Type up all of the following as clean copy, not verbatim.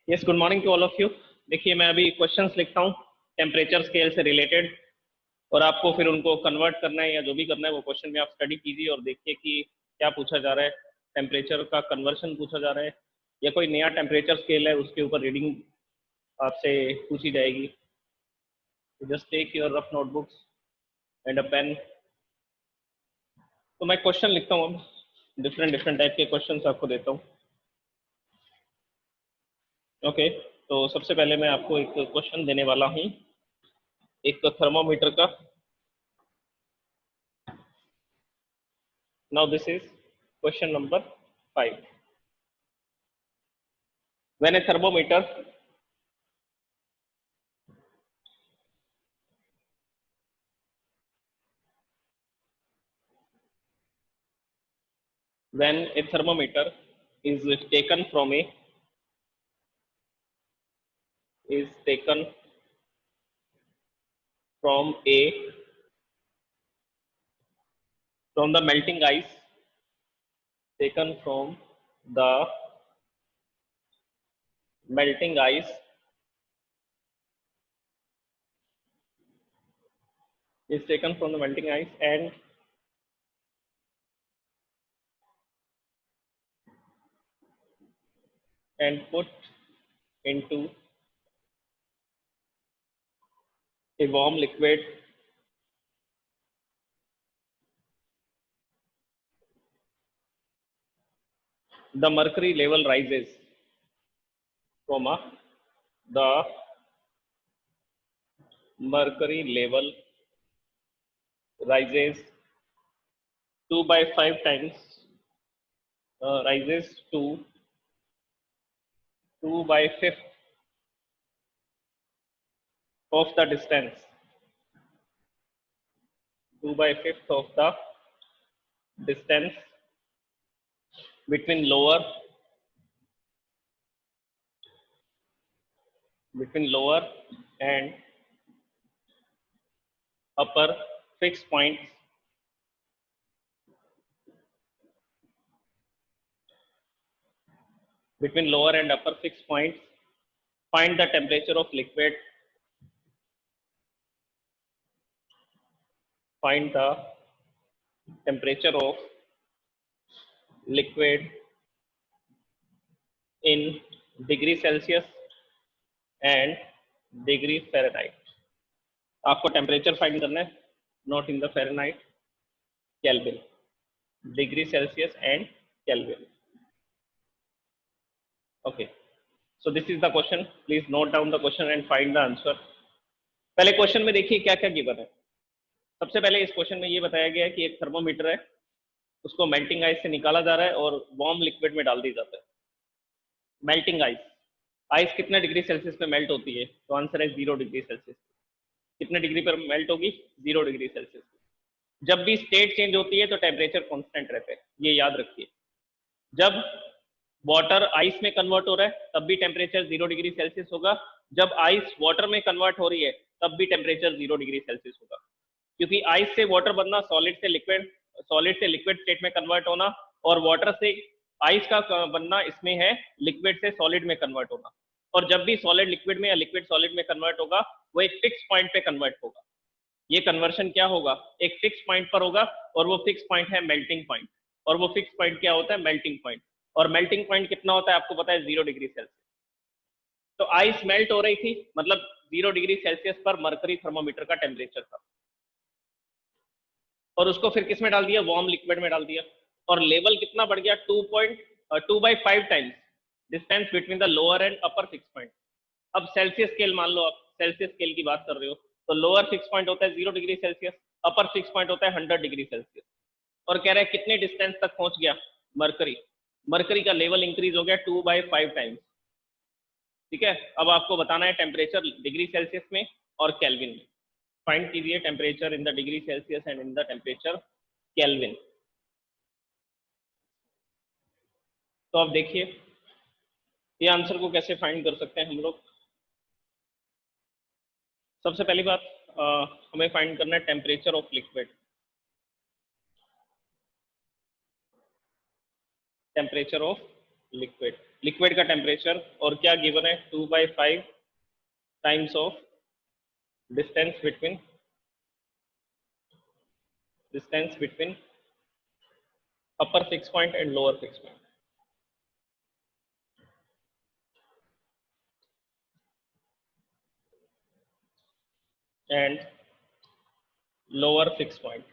Yes, good morning to all of you. देखिए, मैं अभी क्वेश्चंस लिखता हूँ टेम्परेचर स्केल से रिलेटेड, और आपको फिर उनको कन्वर्ट करना है या जो भी करना है वो क्वेश्चन में आप स्टडी कीजिए और देखिए कि क्या पूछा जा रहा है। टेम्परेचर का कन्वर्शन पूछा जा रहा है या कोई नया टेम्परेचर स्केल है उसके ऊपर रीडिंग आपसे पूछी जाएगी। Just take your rough notebooks and a pen. तो मैं क्वेश्चन लिखता हूँ, अब डिफरेंट डिफरेंट टाइप के क्वेश्चंस आपको देता हूँ। ओके, तो सबसे पहले मैं आपको एक क्वेश्चन देने वाला हूँ, एक थर्मोमीटर का। Now this is question number 5. When a thermometer is taken from a is taken from a from the melting ice, taken from the melting ice is taken from the melting ice and put into a warm liquid, the mercury level rises, comma, the mercury level rises 2 by 5 times, rises to 2 by 5th of the distance, 2 by 5th of the distance between lower and upper fixed points between lower and upper fixed points. Find the temperature of liquid. Find the temperature of liquid in degree Celsius and degree Fahrenheit. आपको temperature find करना है, not in the Fahrenheit, kelvin, degree Celsius and kelvin. Okay, so this is the question. Please note down the question and find the answer. पहले question में देखिए क्या क्या given है। सबसे पहले इस क्वेश्चन में ये बताया गया है कि एक थर्मोमीटर है, उसको मेल्टिंग आइस से निकाला जा रहा है और वार्म लिक्विड में डाल दी जाता है। मेल्टिंग आइस, आइस कितने डिग्री सेल्सियस पे मेल्ट होती है? तो आंसर है 0 डिग्री सेल्सियस। कितने डिग्री पर मेल्ट होगी? 0 डिग्री सेल्सियस। जब भी स्टेट चेंज होती है तो टेम्परेचर कांस्टेंट रहता है, ये याद रखिए। जब वाटर आइस में कन्वर्ट हो रहा है तब भी टेम्परेचर 0 डिग्री सेल्सियस होगा, जब आइस वाटर में कन्वर्ट हो रही है तब भी टेम्परेचर 0 डिग्री सेल्सियस होगा, क्योंकि आइस से वाटर बनना, सॉलिड से लिक्विड स्टेट में कन्वर्ट होना, और वाटर से आइस का बनना इसमें है लिक्विड से सॉलिड में कन्वर्ट होना। और जब भी सॉलिड लिक्विड में या लिक्विड सॉलिड में कन्वर्ट होगा वो एक फिक्स पॉइंट पे कन्वर्ट होगा। ये कन्वर्शन क्या होगा? एक फिक्स पॉइंट पर होगा, और वो फिक्स पॉइंट है मेल्टिंग पॉइंट। और वो फिक्स पॉइंट क्या होता है? Melting point. और मेल्टिंग पॉइंट कितना होता है आपको पता है? 0 डिग्री सेल्सियस। तो आइस मेल्ट हो रही थी, मतलब 0 डिग्री सेल्सियस पर मरकरी थर्मोमीटर का टेम्परेचर था, और उसको फिर किस में डाल दिया? वार्म लिक्विड में डाल दिया, और लेवल कितना बढ़ गया? 2 by 5 times distance between the lower and upper fix point. अब सेल्सियस स्केल मान लो, आप सेल्सियस स्केल की बात कर रहे हो, तो लोअर फिक्स पॉइंट होता है 0 degree Celsius, upper fix point होता है 100 डिग्री सेल्सियस। और कह रहा है कितने डिस्टेंस तक पहुंच गया मरकरी? मरकरी का लेवल इंक्रीज हो गया 2 by 5 टाइम्स। ठीक है, अब आपको बताना है टेम्परेचर डिग्री सेल्सियस में और केल्विन में। फाइंड कीजिए temperature in the degree Celsius and in the temperature kelvin. तो अब देखिए ये आंसर को कैसे फाइंड कर सकते हैं हम लोग। सबसे पहली बात, हमें फाइंड करना है temperature of liquid. Temperature of liquid, liquid का टेम्परेचर और क्या गिवन है 2/5 times of distance between upper fix point and lower fix point. And lower fixed point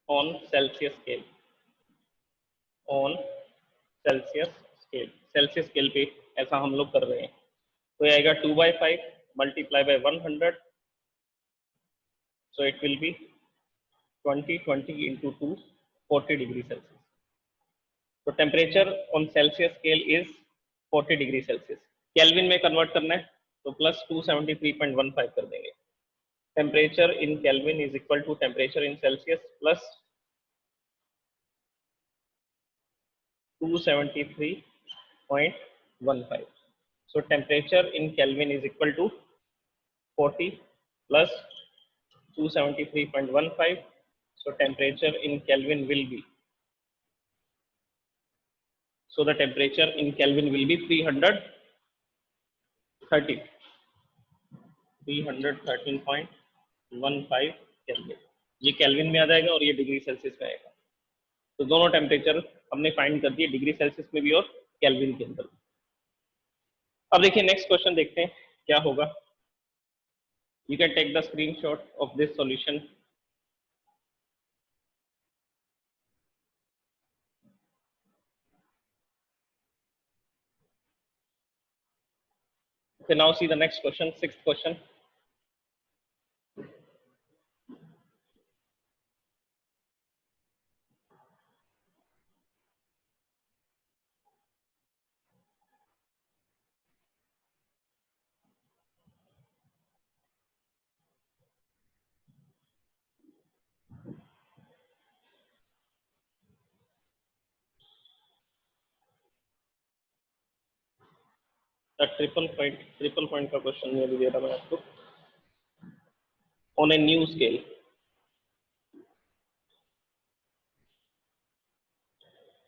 on Celsius scale. On Celsius scale. Celsius scale पे ऐसा हम लोग कर रहे हैं. तो ये आएगा 2/5 multiply by 100. So it will be 20 into 2, 40 degrees Celsius. So temperature on Celsius scale is 40 degrees Celsius. Kelvin में convert करना है तो plus 273.15 कर देंगे. Temperature in Kelvin is equal to temperature in Celsius plus 273.15. So temperature in Kelvin is equal to 40 plus 273.15. So temperature in Kelvin will be, so the temperature in Kelvin will be 313.15 Kelvin. ये kelvin में आ जाएगा और ये degree Celsius में आएगा. तो दोनों temperature हमने फाइंड कर दिए, डिग्री सेल्सियस में भी और केल्विन के अंदर. अब देखिए नेक्स्ट क्वेश्चन देखते हैं क्या होगा. You can take the screenshot of this solution. Okay, now see the next question, sixth question. The triple point का क्वेश्चन ये भी दे रहा मैं आपको. On a new scale,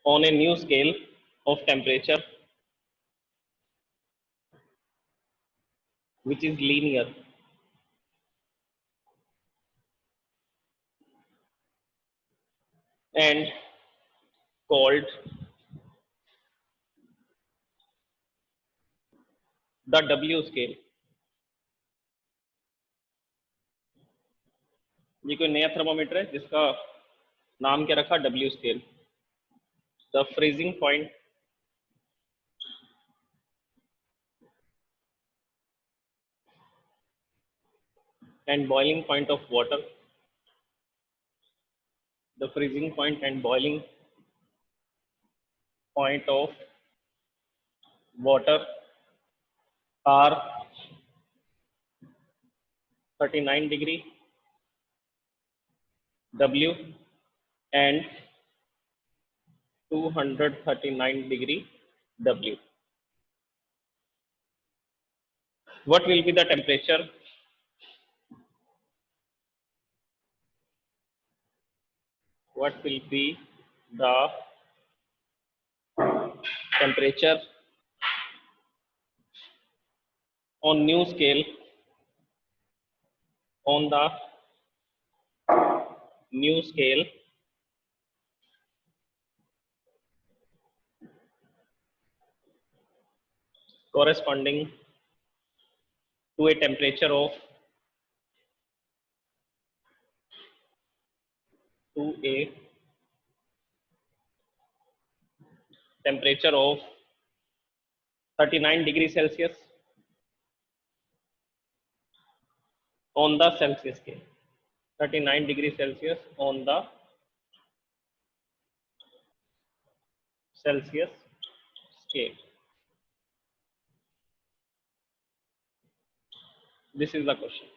on a new scale of temperature which is linear and called the W scale. ये कोई नया thermometer है जिसका नाम क्या रखा, W scale. The freezing point and boiling point of water, the freezing point and boiling point of water are 39 degree W and 239 degree W. What will be the temperature on new scale, on the new scale corresponding to a temperature of 39 degrees Celsius on the Celsius scale. 39 degrees Celsius on the Celsius scale. This is the question.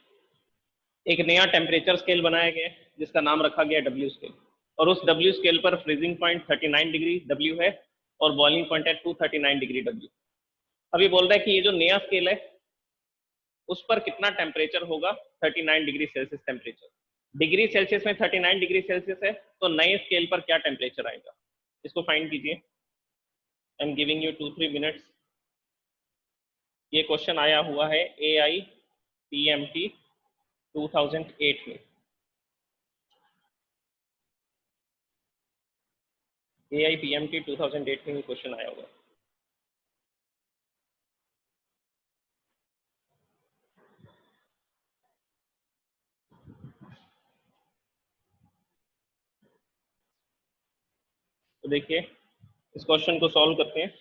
एक नया temperature scale बनाया गया है जिसका नाम रखा गया W scale, और उस W स्केल पर फ्रीजिंग पॉइंट 39 डिग्री W है और बॉइलिंग पॉइंट है 239 डिग्री W. अभी बोल रहा है कि ये जो नया स्केल है उस पर कितना टेम्परेचर होगा 39 degree Celsius temperature. Degree Celsius में 39 डिग्री सेल्सियस है, तो नए स्केल पर क्या टेम्परेचर आएगा, इसको फाइंड कीजिए। I am giving you 2-3 minutes. ये क्वेश्चन आया हुआ है AIPMT 2008 में। AIPMT 2008 में क्वेश्चन आया हुआ है। तो देखिए इस क्वेश्चन को सॉल्व करते हैं। इस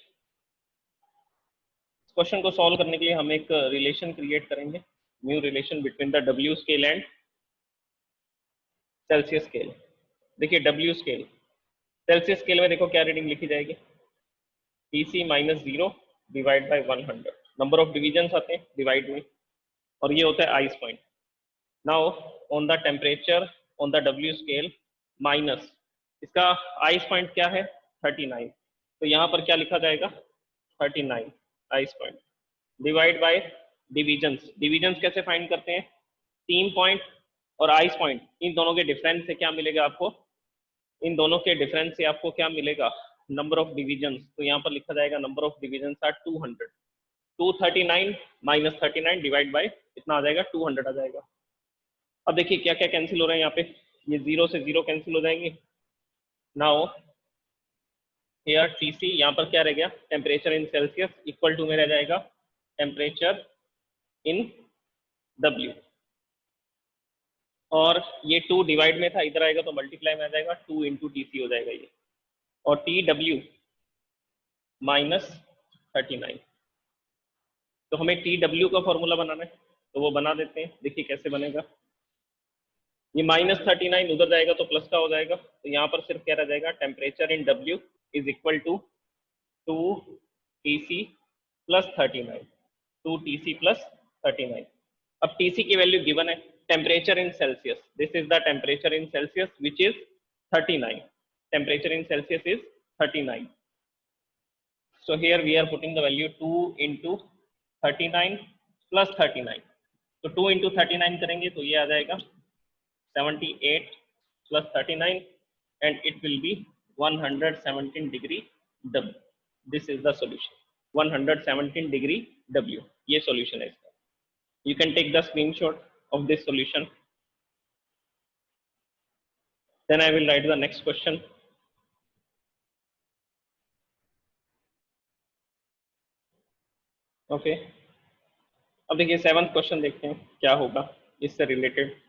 क्वेश्चन को सॉल्व करने के लिए हम एक रिलेशन क्रिएट करेंगे, new relation between the W scale and Celsius scale. देखिए W स्केल, सेल्सियस स्केल में देखो क्या रीडिंग लिखी जाएगी, TC minus 0 divide by 100। Number of division आते हैं डिवाइड में, और ये होता है ice point. Now on the temperature on the W scale minus इसका आइस पॉइंट क्या है 39, तो यहाँ पर क्या लिखा जाएगा 39 ice point divide by divisions. Divisions कैसे फाइंड करते हैं, 3 पॉइंट और आइस पॉइंट, इन दोनों के डिफरेंस से क्या मिलेगा आपको, इन दोनों के डिफरेंस से आपको क्या मिलेगा, नंबर ऑफ डिविजन्स। तो यहाँ पर लिखा जाएगा number of divisions are 200। 239 minus 39 divide by इतना आ जाएगा 200 आ जाएगा। अब देखिए क्या क्या कैंसिल हो रहा है यहाँ पे, ये 0 से 0 कैंसिल हो जाएंगे। नाउ हियर TC, यहाँ पर क्या रह गया, temperature in Celsius equal to में रह जाएगा टेम्परेचर इन W, और ये 2 डिवाइड में था, इधर आएगा तो मल्टीप्लाई में आ जाएगा, 2 इंटू TC हो जाएगा ये, और TW माइनस 39। तो हमें TW का फॉर्मूला बनाना है, तो वो बना देते हैं। देखिए कैसे बनेगा, ये माइनस 39 उधर जाएगा तो प्लस का हो जाएगा, तो यहाँ पर सिर्फ क्या रह जाएगा, temperature in W is equal to 2TC plus 39, 2TC plus 39। अब TC की वैल्यू गिवन है, temperature in Celsius, this is the temperature in Celsius which is 39, temperature in Celsius is 39। So here we are putting the value 2 into 39 plus 39, तो 2 into 39 करेंगे तो ये आ जाएगा 78 plus 39 and it will be 117 degree W. This is the solution, 117 degree W, ये solution है इसका। You can take the screenshot of this solution. Then I will write the next question. Okay अब देखिए 7th question देखते हैं क्या होगा इससे related.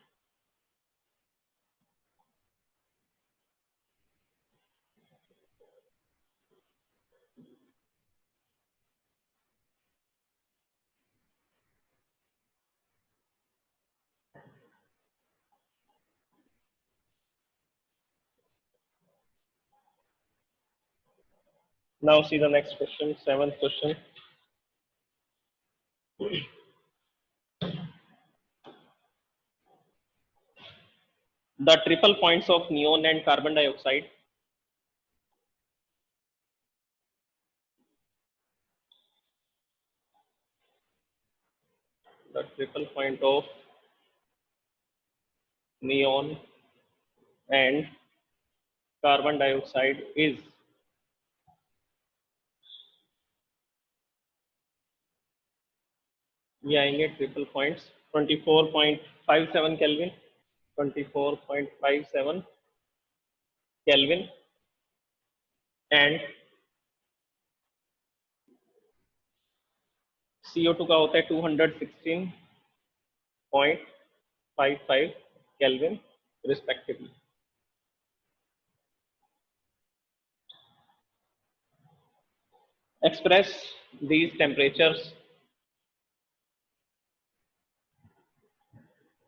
Now see the next question, 7th question. The triple points of neon and carbon dioxide the triple point of neon and carbon dioxide is ये आएंगे triple points 24.57 kelvin, 24.57 kelvin and CO2 का होता है 216.55 kelvin respectively. Express these temperatures,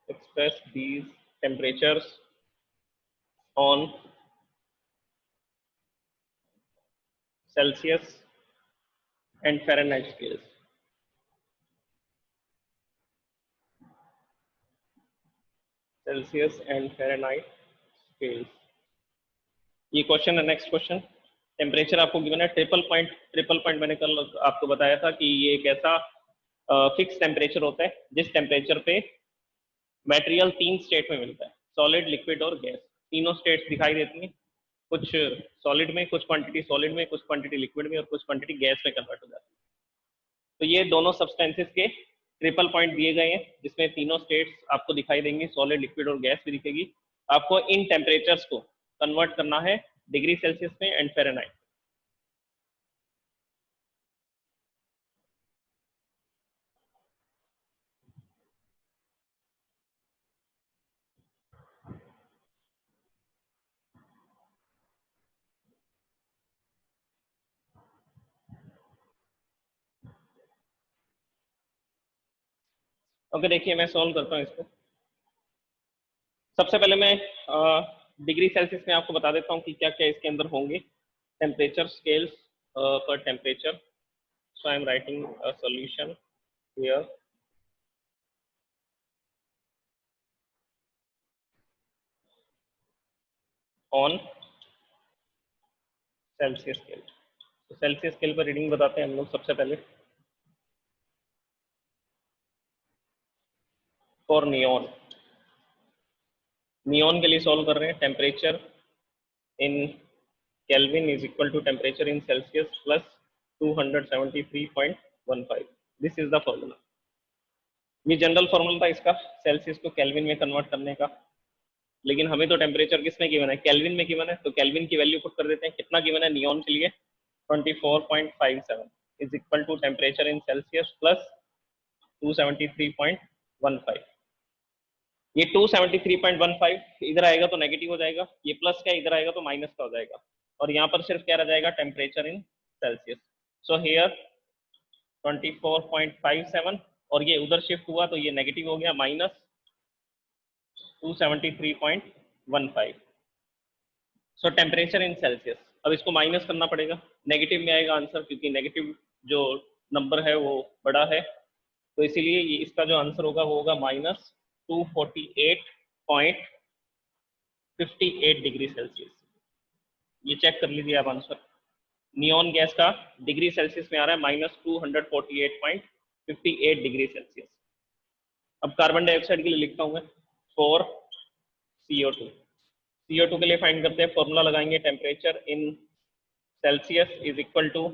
express these temperatures on Celsius and Fahrenheit scales. Celsius and Fahrenheit scales. ये question है। Next question, temperature आपको given है, triple point मैंने कल आपको बताया था कि ये एक ऐसा फिक्स टेम्परेचर होता है जिस टेम्परेचर पे मटेरियल 3 स्टेट में मिलता है। सॉलिड, लिक्विड और गैस, तीनों स्टेट्स दिखाई देती हैं, कुछ सॉलिड में, कुछ क्वांटिटी सॉलिड में, कुछ क्वांटिटी लिक्विड में और कुछ क्वांटिटी गैस में कन्वर्ट हो जाती है। तो ये दोनों सब्सटेंसेस के ट्रिपल पॉइंट दिए गए हैं, जिसमें तीनों स्टेट्स आपको दिखाई देंगी, सॉलिड, लिक्विड और गैस भी दिखेगी। आपको इन टेम्परेचर्स को कन्वर्ट करना है डिग्री सेल्सियस में एंड फ़ारेनहाइट। ओके, देखिए मैं सॉल्व करता हूँ इसको। सबसे पहले मैं डिग्री सेल्सियस में आपको बता देता हूँ कि क्या क्या इसके अंदर होंगे। टेम्परेचर स्केल्स पर temperature, so I am writing a solution here on Celsius scale. तो सेल्सियस स्केल पर रीडिंग बताते हैं हम लोग सबसे पहले। फॉर नियॉन, नियॉन के लिए सॉल्व कर रहे हैं। Temperature in Kelvin is equal to temperature in Celsius plus 273.15। This is the formula. ये जनरल फॉर्मूला था इसका, सेल्सियस को केल्विन में कन्वर्ट करने का। लेकिन हमें तो टेम्परेचर किस में गिवन है, केल्विन में गिवन है, तो केल्विन की वैल्यू पुट कर देते हैं। कितना गिवन है नियॉन के लिए, 24.57 is equal to temperature in Celsius plus 273.15। ये 273.15 इधर आएगा तो नेगेटिव हो जाएगा, ये प्लस का इधर आएगा तो माइनस का हो जाएगा, और यहाँ पर सिर्फ क्या रह जाएगा, temperature in Celsius. So here 24.57 और ये उधर शिफ्ट हुआ तो ये नेगेटिव हो गया, minus 273.15। So temperature in Celsius. अब इसको माइनस करना पड़ेगा, नेगेटिव में आएगा आंसर, क्योंकि नेगेटिव जो नंबर है वो बड़ा है, तो इसीलिए ये इसका जो आंसर होगा वो होगा माइनस 248.58 डिग्री सेल्सियस। ये चेक कर लीजिए आप आंसर। नियॉन गैस का डिग्री सेल्सियस में आ रहा है माइनस 248.58 डिग्री सेल्सियस। अब कार्बन डाइऑक्साइड के लिए लिखता हूँ मैं, फॉर CO2। CO2 के लिए फाइंड करते हैं, फॉर्मूला लगाएंगे, temperature in Celsius is equal to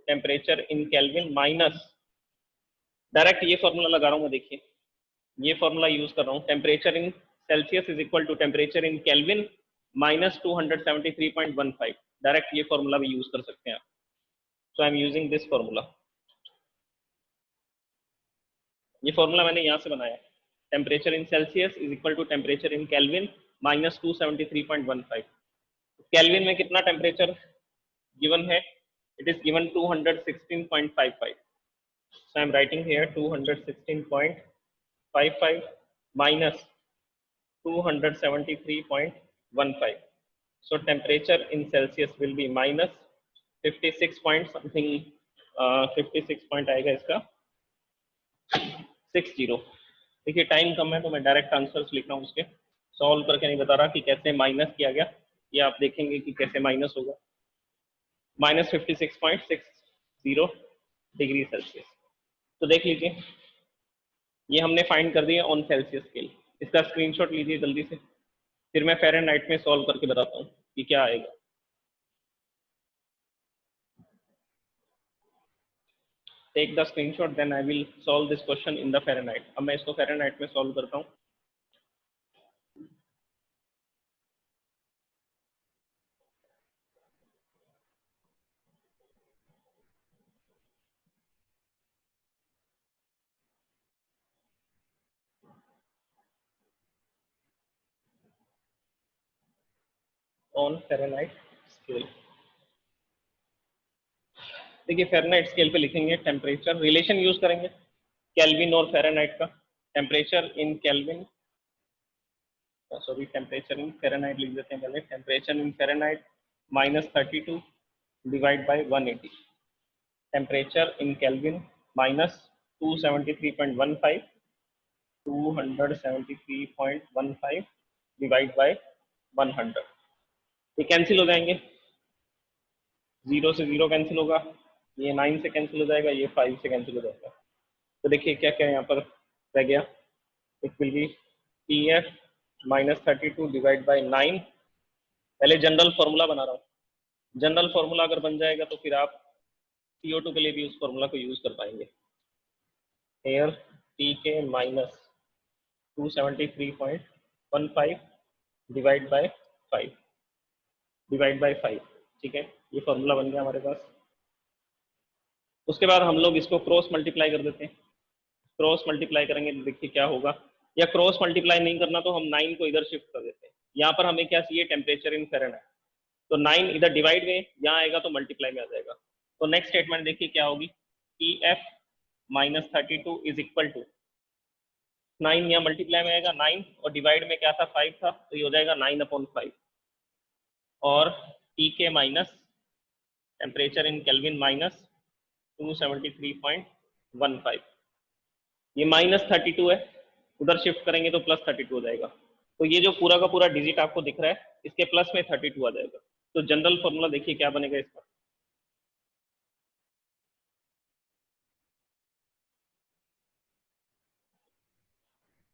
temperature in Kelvin minus, direct ये फॉर्मूला लगा रहा हूँ मैं, देखिए ये फॉर्मूला यूज कर रहा हूँ, temperature in Celsius is equal to temperature in Kelvin minus 273.15। Direct ये फॉर्मूला भी यूज कर सकते हैं आप। So I am using this formula. ये फॉर्मूला मैंने यहाँ से बनाया, temperature in Celsius is equal to temperature in Kelvin minus 273.15। Kelvin में कितना टेम्परेचर गिवन है, it is given 216.55, so I am writing here 216.55 minus 273.15, so temperature in Celsius will be minus 56 point something, 56 point आएगा इसका 60। देखिए time कम है तो मैं direct answers लिख रहा हूँ, उसके सॉल्व करके नहीं बता रहा कि कैसे माइनस किया गया, ये आप देखेंगे कि कैसे माइनस होगा। Minus 56.60 degree Celsius. तो देख लीजिए ये हमने फाइंड कर दिया ऑन सेल्सियस स्केल। इसका स्क्रीनशॉट लीजिए जल्दी से, फिर मैं फ़ारेनहाइट में सॉल्व करके बताता हूँ कि क्या आएगा। Take the screenshot then I will solve this question in the Fahrenheit. अब मैं इसको फ़ारेनहाइट में सॉल्व करता हूँ। ऑन फ़ारेनहाइट स्केल, देखिए फ़ारेनहाइट स्केल पे लिखेंगे टेम्परेचर, रिलेशन यूज करेंगे केल्विन और फ़ारेनहाइट का। Temperature in Kelvin, sorry temperature in Fahrenheit लिख देते हैं पहले, temperature in Fahrenheit minus 32 divide by 180, temperature in Kelvin minus 273.15 273.15 divide by 100। ये कैंसिल हो जाएंगे, 0 से 0 कैंसिल होगा, ये 9 से कैंसिल हो जाएगा, ये 5 से कैंसिल हो जाएगा। तो देखिए क्या क्या यहाँ पर रह गया, it will be TF -32 divide by 9। पहले जनरल फॉर्मूला बना रहा हूँ। जनरल फॉर्मूला अगर बन जाएगा तो फिर आप CO2 के लिए भी उस फॉर्मूला को यूज कर पाएंगे। Air TK minus 273.15 divide by 5 ठीक है, ये फॉर्मूला बन गया हमारे पास। उसके बाद हम लोग इसको क्रॉस मल्टीप्लाई कर देते हैं। क्रॉस मल्टीप्लाई करेंगे तो देखिए क्या होगा, या क्रॉस मल्टीप्लाई नहीं करना तो हम 9 को इधर शिफ्ट कर देते हैं। यहाँ पर हमें क्या चाहिए, टेम्परेचर इन फ़ारेनहाइट, तो 9 इधर डिवाइड में, यहाँ आएगा तो मल्टीप्लाई में आ जाएगा। तो नेक्स्ट स्टेटमेंट देखिए क्या होगी, EF minus 32 is equal to 9, यहाँ मल्टीप्लाई में आएगा 9 और डिवाइड में क्या था 5 था, तो ये हो जाएगा 9/5 और TK minus temperature in Kelvin minus 273.15, ये -32 है, उधर शिफ्ट करेंगे तो +32 हो जाएगा। तो ये जो पूरा का पूरा डिजिट आपको दिख रहा है इसके प्लस में 32 आ जाएगा। तो जनरल फॉर्मूला देखिए क्या बनेगा इसका,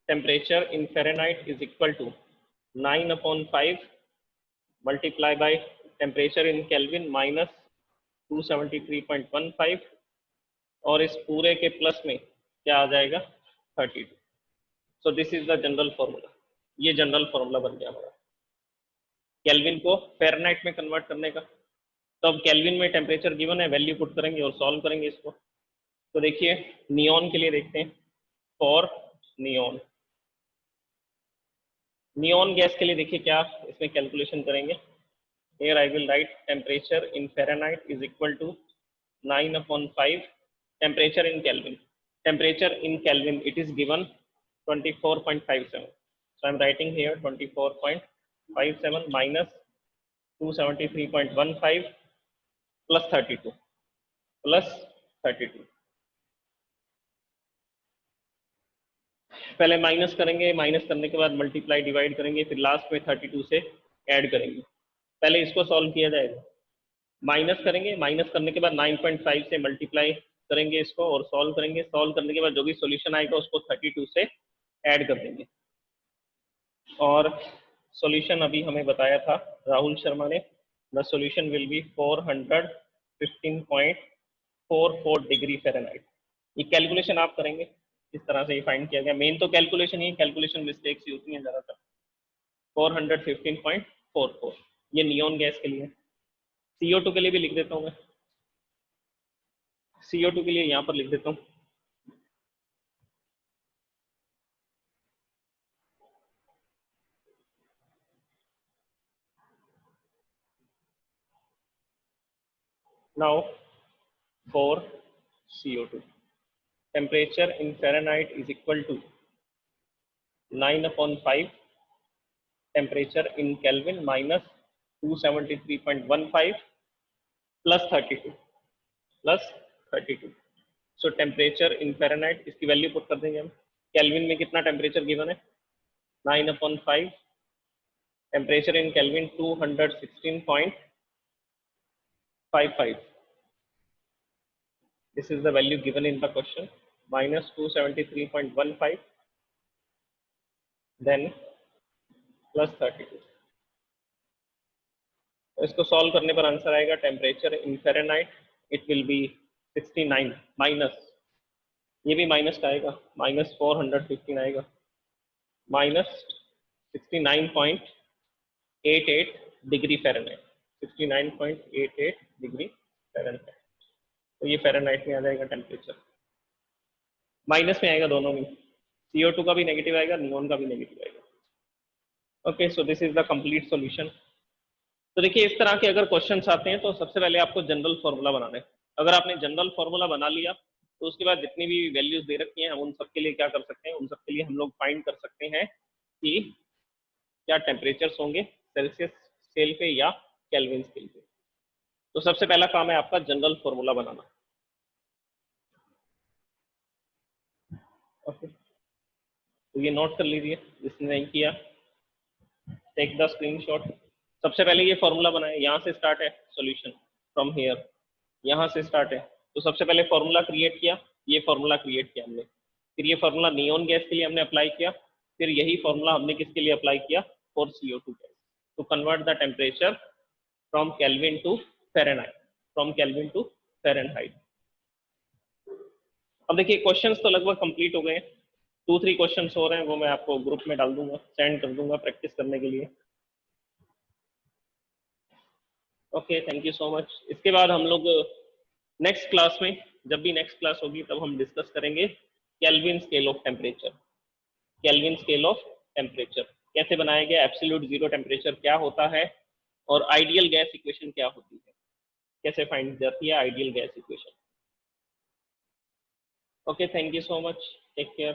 temperature in Fahrenheit is equal to 9/5 multiply by temperature in Kelvin minus 273.15 और इस पूरे के प्लस में क्या आ जाएगा 32। So this is the general formula. ये जनरल फॉर्मूला बन गया हमारा केल्विन को फ़ारेनहाइट में कन्वर्ट करने का। तो अब केल्विन में टेम्परेचर गिवन है, वैल्यू पुट करेंगे और सॉल्व करेंगे इसको। तो देखिए नियॉन के लिए देखते हैं, फॉर नियॉन, नियॉन गैस के लिए देखिए क्या इसमें कैलकुलेशन करेंगे। Here I will write temperature in Fahrenheit is equal to 9/5 temperature in Kelvin. Temperature in Kelvin it is given 24.57. So I'm writing here 24.57 minus 273.15 plus 32 plus 32। पहले minus करेंगे, minus करने के बाद मल्टीप्लाई डिवाइड करेंगे, फिर last में 32 से add करेंगे। पहले इसको सॉल्व किया जाएगा, माइनस करेंगे, माइनस करने के बाद 9.5 से मल्टीप्लाई करेंगे इसको और सॉल्व करेंगे। सॉल्व करने के बाद जो भी सॉल्यूशन आएगा उसको 32 से ऐड कर देंगे। और सॉल्यूशन अभी हमें बताया था राहुल शर्मा ने, the solution will be 415.44 degree Fahrenheit. ये कैलकुलेशन आप करेंगे इस तरह से, ये फाइंड किया गया। मेन तो calculation he, calculation mistakes he होती हैं ज़्यादातर। 415.44 ये नियॉन गैस के लिए। CO2 के लिए भी लिख देता हूँ मैं, CO2 के लिए यहाँ पर लिख देता हूँ। Now for CO2 temperature in Fahrenheit is equal to 9/5 temperature in Kelvin minus 273.15 plus 32 plus 32। So temperature in Fahrenheit इसकी वैल्यू पुट कर देंगे हम। केल्विन में कितना टेम्परेचर गिवन है 9/5, temperature in kelvin 216.55, this is the value given in the question, minus 273.15 then plus 32। तो इसको solve करने पर आंसर आएगा temperature in Fahrenheit it will be 69 minus, ये भी माइनस का आएगा, माइनस 415 आएगा, minus 69.88 degree Fahrenheit, 69.88 degree Fahrenheit. तो ये फ़ारेनहाइट में आ जाएगा टेम्परेचर, माइनस में आएगा दोनों में, CO2 का भी नेगेटिव आएगा, नियॉन का भी नेगेटिव आएगा। Okay, so this is the complete solution. तो देखिए इस तरह के अगर क्वेश्चंस आते हैं तो सबसे पहले आपको जनरल फॉर्मूला बनाना है। अगर आपने जनरल फॉर्मूला बना लिया तो उसके बाद जितनी भी वैल्यूज दे रखी हैं हम उन सबके लिए क्या कर सकते हैं, उन सबके लिए हम लोग फाइंड कर सकते हैं कि क्या टेम्परेचर्स होंगे सेल्सियस स्केल पे या केल्विन स्केल पे। तो सबसे पहला काम है आपका जनरल फॉर्मूला बनाना। ओके, तो ये नोट कर लीजिए जिसने नहीं किया, टेक द स्क्रीनशॉट। सबसे पहले ये फॉर्मूला बनाए, यहाँ से स्टार्ट है सॉल्यूशन, फ्रॉम हियर, यहाँ से स्टार्ट है। तो सबसे पहले फॉर्मूला क्रिएट किया, ये फॉर्मूला क्रिएट किया हमने, फिर ये फॉर्मूला नियॉन गैस के लिए हमने अप्लाई किया, फिर यही फॉर्मूला हमने किसके लिए अप्लाई किया, for CO2 gas, to convert the temperature from Kelvin to Fahrenheit, from Kelvin to Fahrenheit. अब देखिए क्वेश्चंस तो लगभग कंप्लीट हो गए हैं, 2-3 क्वेश्चंस हो रहे हैं, वो मैं आपको ग्रुप में डाल दूंगा, सेंड कर दूंगा प्रैक्टिस करने के लिए। Okay, thank you so much. इसके बाद हम लोग नेक्स्ट क्लास में, जब भी नेक्स्ट क्लास होगी तब हम डिस्कस करेंगे kelvin scale of temperature. Kelvin scale of temperature कैसे बनाया गया, एब्सोल्यूट जीरो टेम्परेचर क्या होता है, और आइडियल गैस इक्वेशन क्या होती है, कैसे फाइंड जाती है ideal gas equation. Okay, thank you so much, take care.